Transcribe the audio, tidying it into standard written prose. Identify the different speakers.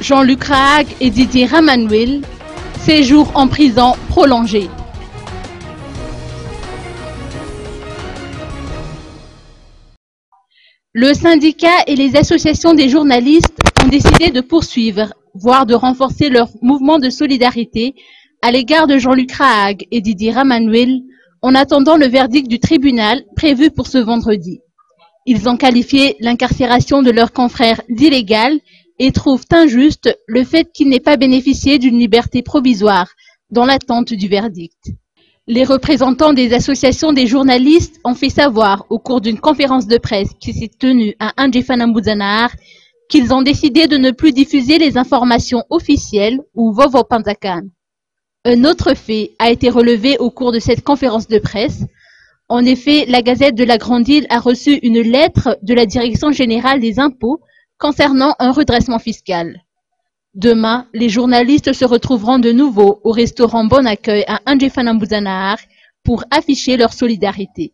Speaker 1: Jean-Luc Rahag et Didier Ramanuil, séjour en prison prolongé. Le syndicat et les associations des journalistes ont décidé de poursuivre, voire de renforcer leur mouvement de solidarité à l'égard de Jean-Luc Rahag et Didier Ramanuil en attendant le verdict du tribunal prévu pour ce vendredi. Ils ont qualifié l'incarcération de leurs confrères d'illégale et trouvent injuste le fait qu'ils n'aient pas bénéficié d'une liberté provisoire dans l'attente du verdict. Les représentants des associations des journalistes ont fait savoir au cours d'une conférence de presse qui s'est tenue à Andjefana-Mbuzanaar qu'ils ont décidé de ne plus diffuser les informations officielles ou Vovo Pantakan. Un autre fait a été relevé au cours de cette conférence de presse. En effet, la Gazette de la Grande Île a reçu une lettre de la Direction générale des impôts concernant un redressement fiscal. Demain, les journalistes se retrouveront de nouveau au restaurant Bon Accueil à Andjefana-Mbuzanaar pour afficher leur solidarité.